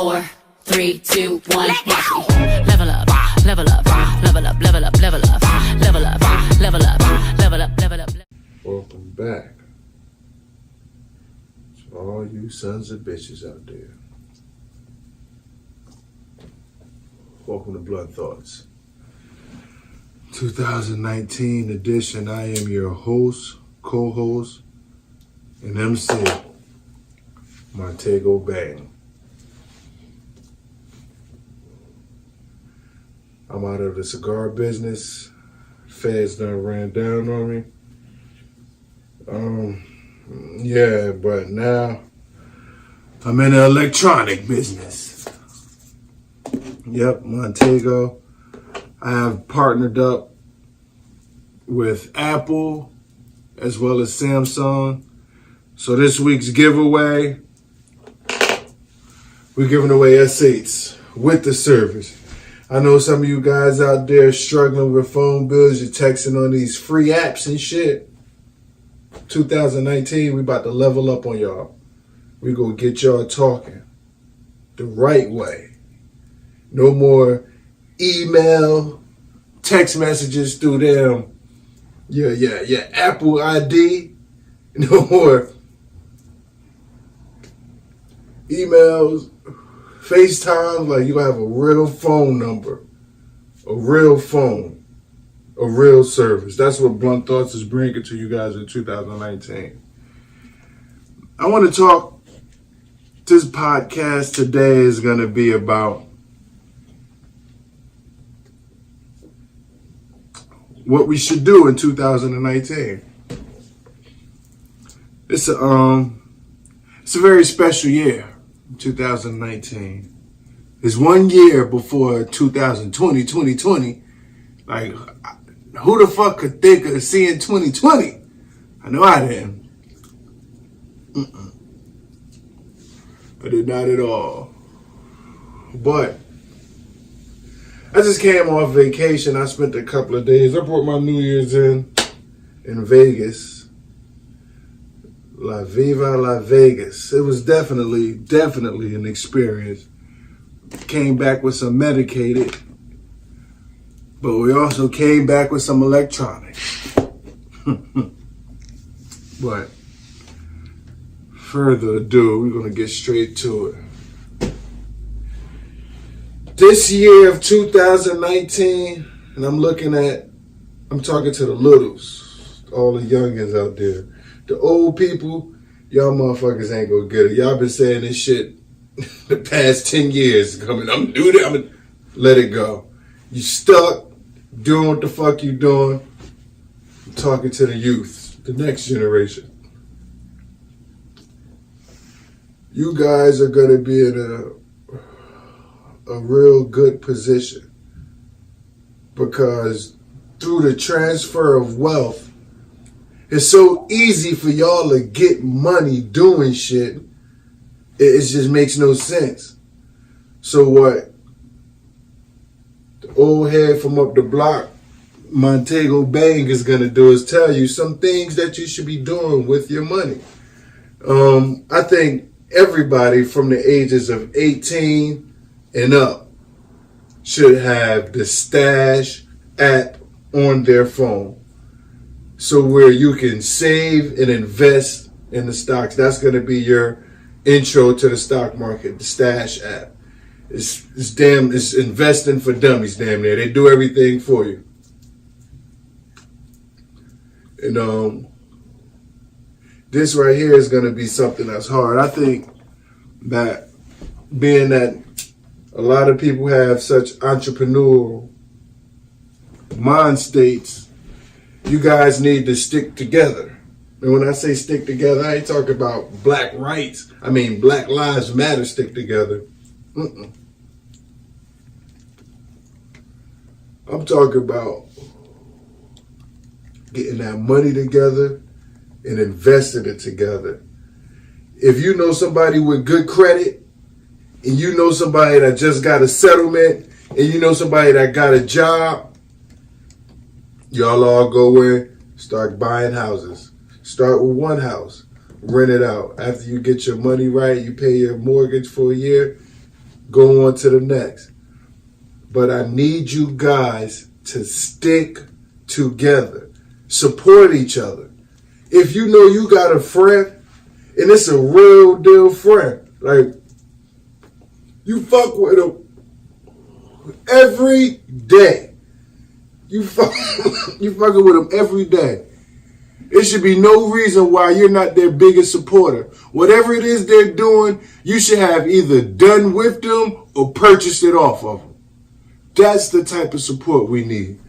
4, 3, 2, 1, watch me. Level up, level up, level up, level up, level up, level up, level up, level up, level up. Welcome back to all you sons of bitches out there. Welcome to Blunt Thoughts 2019 edition. I am your host, co-host, and MC, Montego Bang. I'm out of the cigar business. Feds done ran down on me. Yeah, but now I'm in the electronic business. Yep, Montego. I have partnered up with Apple as well as Samsung. So this week's giveaway, we're giving away S8s with the service. I know some of you guys out there struggling with phone bills. You're texting on these free apps and shit. 2019, we about to level up on y'all. We gonna get y'all talking the right way. No more email, text messages through them. Yeah, Apple ID. No more emails, FaceTime. Like, you have a real phone number, a real phone. A real service. That's what Blunt Thoughts is bringing to you guys in 2019. I want to talk, this podcast today is going to be about what we should do in 2019. It's a very special year, 2019. It's 1 year before 2020. Like, who the fuck could think of seeing 2020? I know I didn't. I did not at all. But I just came off vacation. I spent a couple of days. I brought my New Year's in Vegas. La Viva La Vegas. It was definitely an experience. Came back with some medicated. But we also came back with some electronics. But further ado, we're going to get straight to it. This year of 2019, and I'm talking to the littles, all the youngins out there. The old people, y'all motherfuckers ain't going to get it. Y'all been saying this shit the past 10 years. I'm going to let it go. You stuck. Doing what the fuck you doing. I'm talking to the youth, the next generation. You guys are going to be in a real good position, because through the transfer of wealth, it's so easy for y'all to get money doing shit. It just makes no sense. So what old head from up the block, Montego Bang, is going to do is tell you some things that you should be doing with your money. I think everybody from the ages of 18 and up should have the Stash app on their phone. So where you can save and invest in the stocks. That's going to be your intro to the stock market, the Stash app. It's investing for dummies, damn near. They do everything for you. And this right here is going to be something that's hard. I think that being that a lot of people have such entrepreneurial mind states, you guys need to stick together. And when I say stick together, I ain't talking about black rights. I mean, Black Lives Matter stick together. I'm talking about getting that money together and investing it together. If you know somebody with good credit, and you know somebody that just got a settlement, and you know somebody that got a job, y'all all go in, start buying houses. Start with one house, rent it out. After you get your money right, you pay your mortgage for a year, go on to the next. But I need you guys to stick together. Support each other. If you know you got a friend, and it's a real deal friend, like, you fuck with them every day. You fucking with them every day. There should be no reason why you're not their biggest supporter. Whatever it is they're doing, you should have either done with them or purchased it off of them. That's the type of support we need.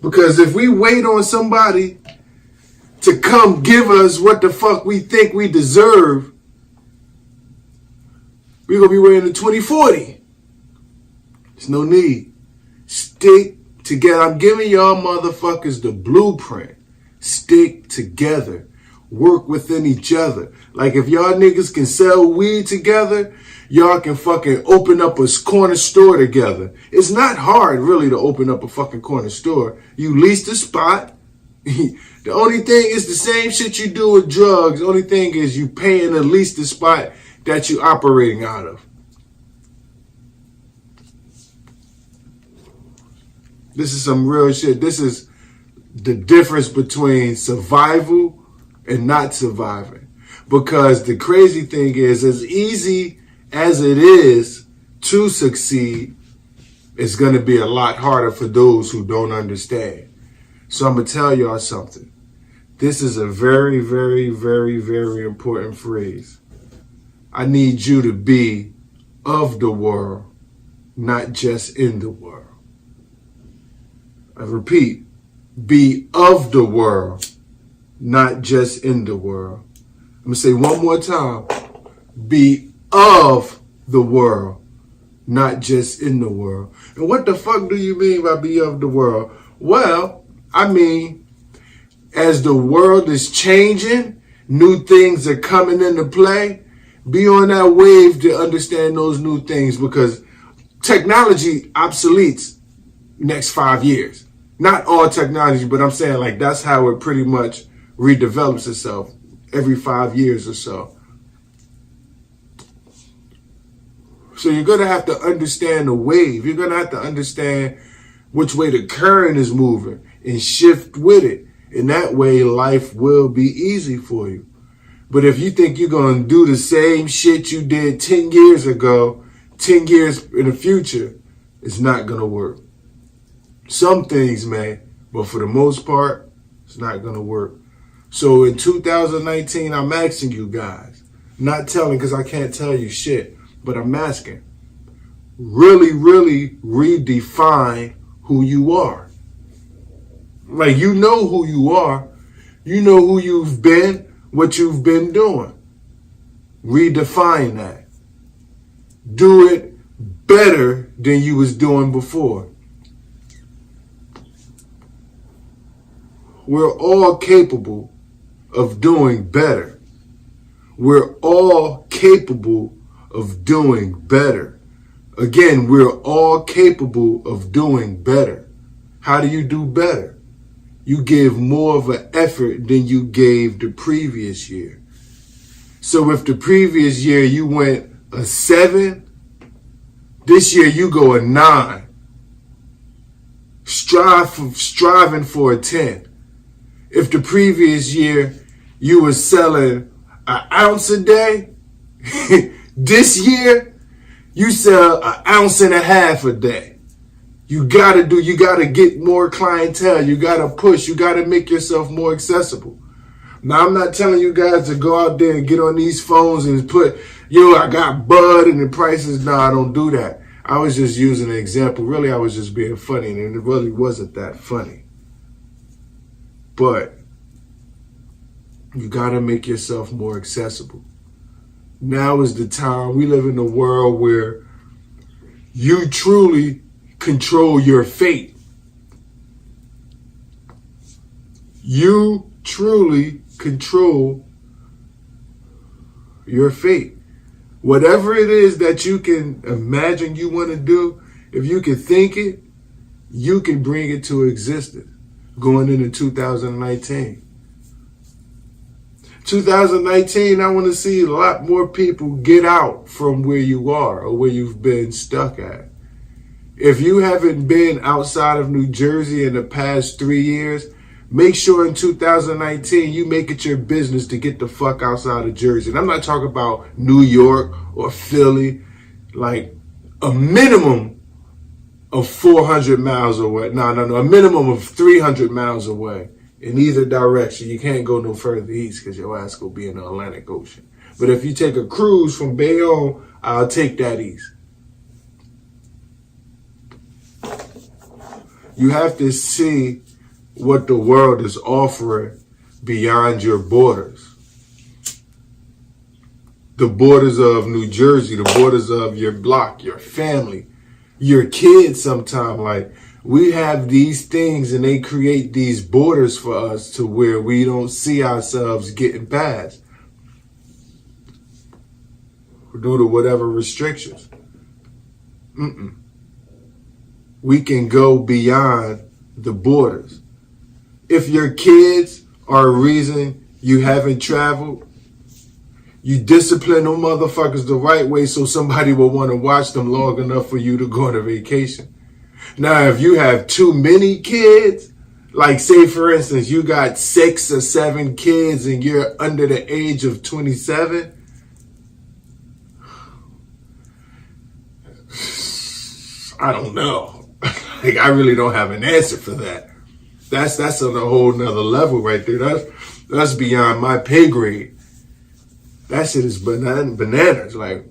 Because if we wait on somebody to come give us what the fuck we think we deserve, we're going to be waiting to 2040. There's no need. Stick together. I'm giving y'all motherfuckers the blueprint. Stick together. Work within each other. Like if y'all niggas can sell weed together, y'all can fucking open up a corner store together. It's not hard really to open up a fucking corner store. You lease the spot. The only thing is the same shit you do with drugs. The only thing is you paying to lease the spot that you operating out of. This is some real shit. This is the difference between survival and not surviving. Because the crazy thing is, as easy as it is to succeed, it's going to be a lot harder for those who don't understand. So I'm going to tell y'all something. This is a very, very, very, very important phrase. I need you to be of the world, not just in the world. I repeat, be of the world, not just in the world. I'm going to say one more time. Be of the world, not just in the world. And what the fuck do you mean by be of the world? Well, I mean, as the world is changing, new things are coming into play. Be on that wave to understand those new things, because technology obsoletes next 5 years. Not all technology, but I'm saying like that's how it pretty much redevelops itself every 5 years or so. So you're going to have to understand the wave. You're going to have to understand which way the current is moving and shift with it. And that way life will be easy for you. But if you think you're going to do the same shit you did 10 years ago, 10 years in the future, it's not going to work. Some things may, but for the most part, it's not going to work. So in 2019, I'm asking you guys, not telling because I can't tell you shit, but I'm asking, really, really redefine who you are. Like, you know who you are. You know who you've been, what you've been doing. Redefine that. Do it better than you was doing before. We're all capable of doing better. We're all capable of doing better. Again, we're all capable of doing better. How do you do better? You give more of an effort than you gave the previous year. So if the previous year you went a 7, this year you go a 9. Striving for a 10. If the previous year you were selling an ounce a day, this year you sell an ounce and a half a day. You gotta get more clientele. You gotta push. You gotta make yourself more accessible. Now, I'm not telling you guys to go out there and get on these phones and put, I got bud and the prices. No, I don't do that. I was just using an example. Really, I was just being funny, and it really wasn't that funny. But you got to make yourself more accessible. Now is the time. We live in a world where you truly control your fate. You truly control your fate. Whatever it is that you can imagine you want to do, if you can think it, you can bring it to existence going into 2019. 2019, I want to see a lot more people get out from where you are or where you've been stuck at. If you haven't been outside of New Jersey in the past 3 years, make sure in 2019 you make it your business to get the fuck outside of Jersey. And I'm not talking about New York or Philly, like a minimum of 400 miles away. No, a minimum of 300 miles away in either direction. You can't go no further east because your ass will be in the Atlantic Ocean. But if you take a cruise from Bayonne, I'll take that east. You have to see what the world is offering beyond your borders. The borders of New Jersey, the borders of your block, your family, your kids sometime. Like, we have these things and they create these borders for us to where we don't see ourselves getting past due to whatever restrictions. We can go beyond the borders. If your kids are a reason you haven't traveled, you discipline them motherfuckers the right way so somebody will want to watch them long enough for you to go on a vacation. Now, if you have too many kids, like say for instance, you got 6 or 7 kids and you're under the age of 27, I don't know. Like, I really don't have an answer for that. That's on a whole nother level right there. That's beyond my pay grade. That shit is bananas. Like,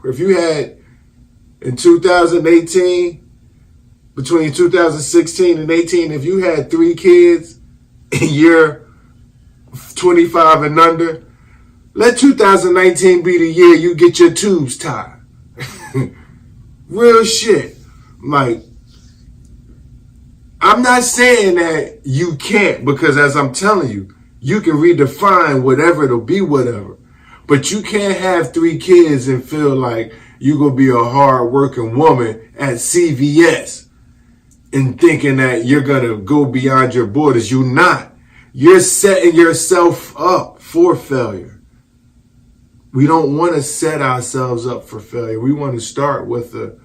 if you had in 2018, between 2016 and 18, if you had 3 kids and you're 25 and under, let 2019 be the year you get your tubes tied. Real shit. Like, I'm not saying that you can't, because as I'm telling you, you can redefine whatever to be whatever. But you can't have 3 kids and feel like you're going to be a hard-working woman at CVS and thinking that you're going to go beyond your borders. You're not. You're setting yourself up for failure. We don't want to set ourselves up for failure. We want to start with a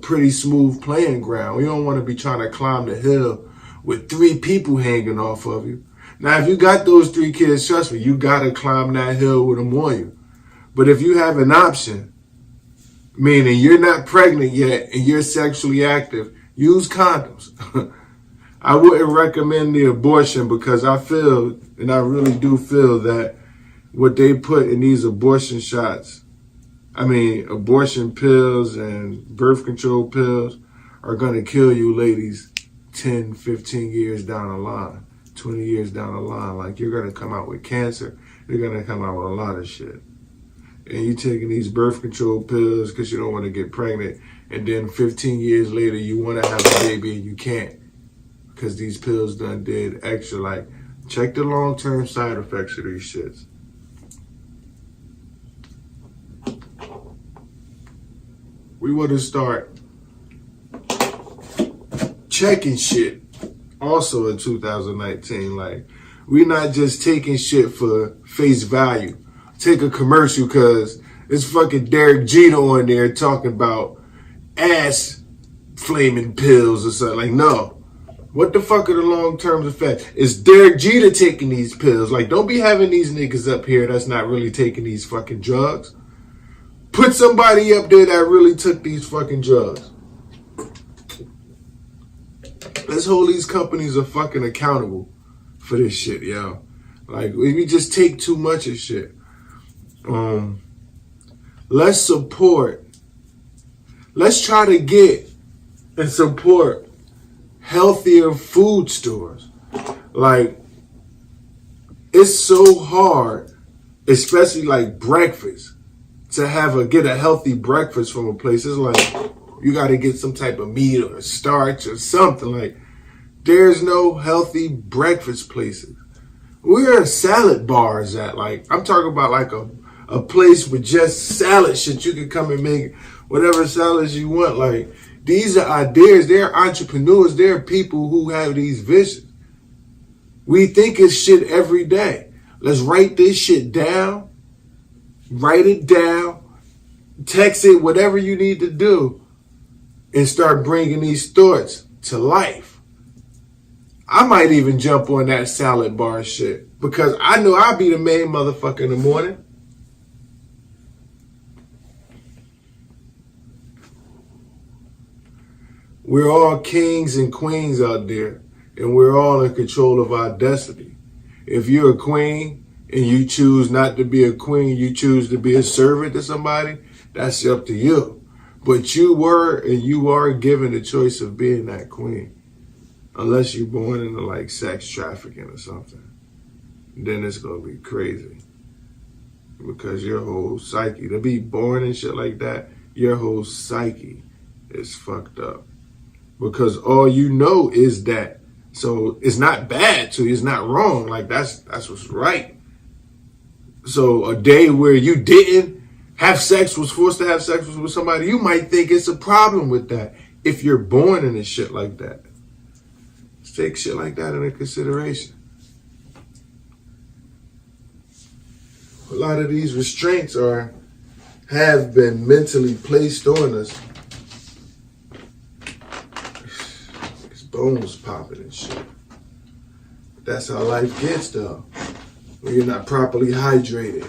pretty smooth playing ground. We don't want to be trying to climb the hill with 3 people hanging off of you. Now, if you got those 3 kids, trust me, you got to climb that hill with them on you. But if you have an option, meaning you're not pregnant yet and you're sexually active, use condoms. I wouldn't recommend the abortion because I feel, and I really do feel, that what they put in these abortion shots, abortion pills and birth control pills are going to kill you ladies 10, 15 years down the line, 20 years down the line. Like, you're going to come out with cancer. You're going to come out with a lot of shit. And you taking these birth control pills because you don't want to get pregnant. And then 15 years later, you want to have a baby and you can't because these pills done did extra. Like, check the long-term side effects of these shits. We want to start checking shit also in 2019. Like, we're not just taking shit for face value. Take a commercial because it's fucking Derek Jeter on there talking about ass flaming pills or something. Like, no. What the fuck are the long-term effects? Is Derek Jeter taking these pills? Like, don't be having these niggas up here that's not really taking these fucking drugs. Put somebody up there that really took these fucking drugs. Let's hold these companies are fucking accountable for this shit, yo. Like, we just take too much of shit. Let's support. Let's try to get and support healthier food stores. Like, it's so hard, especially like breakfast, to get a healthy breakfast from a place. It's like you got to get some type of meat or starch or something. Like, there's no healthy breakfast places. Where are salad bars at? Like, I'm talking about like a place with just salad shit. You can come and make whatever salads you want. Like, these are ideas. They're entrepreneurs. They're people who have these visions. We think it's shit every day. Let's write this shit down. Write it down. Text it, whatever you need to do. And start bringing these thoughts to life. I might even jump on that salad bar shit. Because I know I'll be the main motherfucker in the morning. We're all kings and queens out there. And we're all in control of our destiny. If you're a queen and you choose not to be a queen, you choose to be a servant to somebody, that's up to you. But you were and you are given the choice of being that queen. Unless you're born into like sex trafficking or something. Then it's going to be crazy. Because your whole psyche, to be born and shit like that, your whole psyche is fucked up. Because all you know is that. So it's not bad to you, it's not wrong. Like that's what's right. So a day where you didn't have sex, was forced to have sex with somebody, you might think it's a problem with that. If you're born into shit like that. Let's take shit like that into consideration. A lot of these restraints have been mentally placed on us. Bones popping and shit. That's how life gets though. When you're not properly hydrated.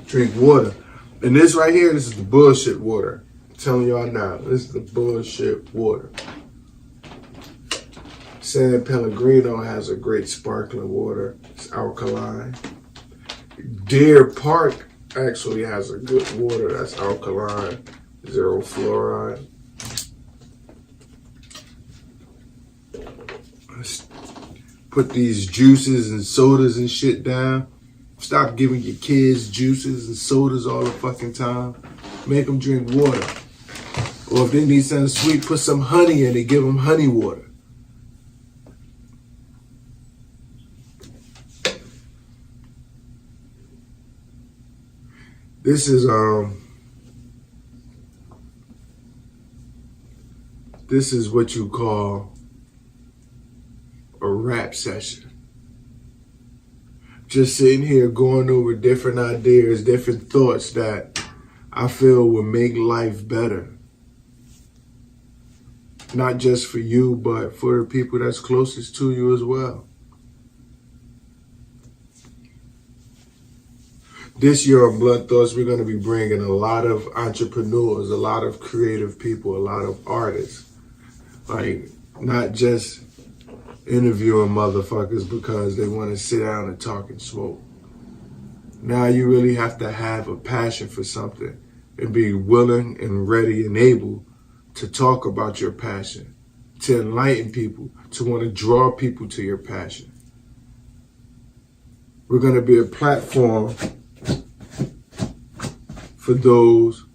Drink water. And this right here, this is the bullshit water. I'm telling y'all now, this is the bullshit water. San Pellegrino has a great sparkling water. It's alkaline. Deer Park actually has a good water that's alkaline. Zero fluoride. Put these juices and sodas and shit down. Stop giving your kids juices and sodas all the fucking time. Make them drink water. Or if they need something sweet, put some honey in it. Give them honey water. This is what you call a rap session. Just sitting here going over different ideas, different thoughts that I feel will make life better. Not just for you, but for the people that's closest to you as well. This year on Blunt Thoughts, we're going to be bringing a lot of entrepreneurs, a lot of creative people, a lot of artists. Like, not just interviewing motherfuckers because they want to sit down and talk and smoke. Now you really have to have a passion for something and be willing and ready and able to talk about your passion, to enlighten people, to want to draw people to your passion. We're going to be a platform for those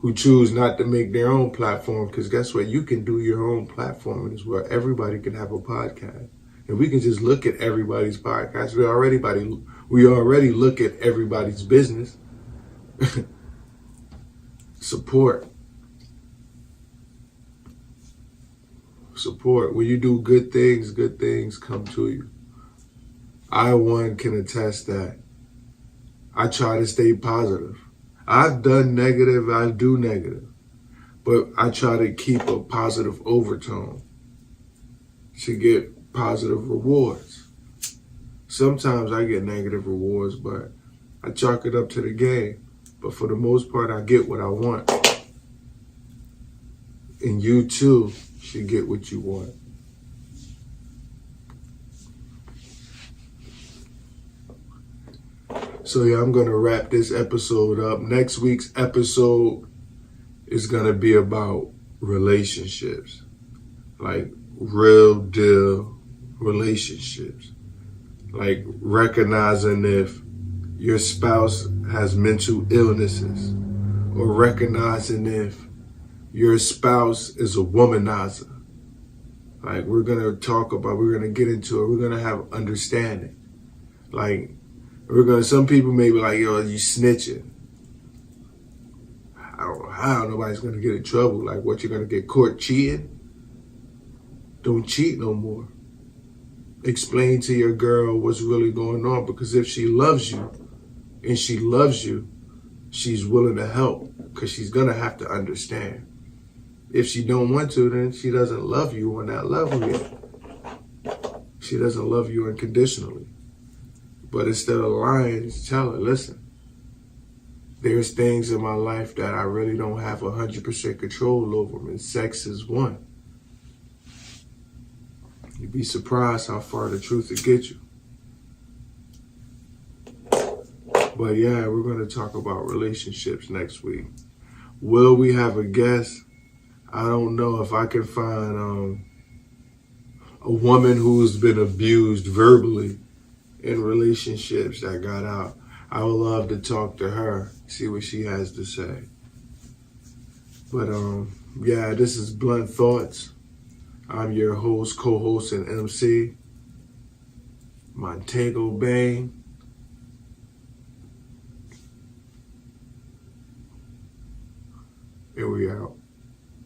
who choose not to make their own platform, because guess what? You can do your own platform as well. Everybody can have a podcast. And we can just look at everybody's podcast. We already look at everybody's business. Support. When you do good things come to you. I, one, can attest that I try to stay positive. I've done negative, I do negative, but I try to keep a positive overtone to get positive rewards. Sometimes I get negative rewards, but I chalk it up to the game. But for the most part, I get what I want. And you too should get what you want. So yeah, I'm going to wrap this episode up. Next week's episode is going to be about relationships. Like real deal relationships. Like recognizing if your spouse has mental illnesses, or recognizing if your spouse is a womanizer. Like we're going to get into it. We're going to have understanding. Like, some people may be like, yo, you snitching. I don't know how nobody's going to get in trouble. Like, what, you're going to get caught cheating? Don't cheat no more. explain to your girl what's really going on, because if she loves you and she loves you, she's willing to help, because she's going to have to understand. If she don't want to, then she doesn't love you on that level yet. She doesn't love you unconditionally. But instead of lying, just tell her, listen, there's things in my life that I really don't have 100% control over, and sex is one. You'd be surprised how far the truth will get you. But yeah, we're going to talk about relationships next week. Will we have a guest? I don't know if I can find a woman who's been abused verbally in relationships that got out. I would love to talk to her, see what she has to say. But yeah, this is Blunt Thoughts. I'm your host, co-host, and MC, Montego Bay. Here we out.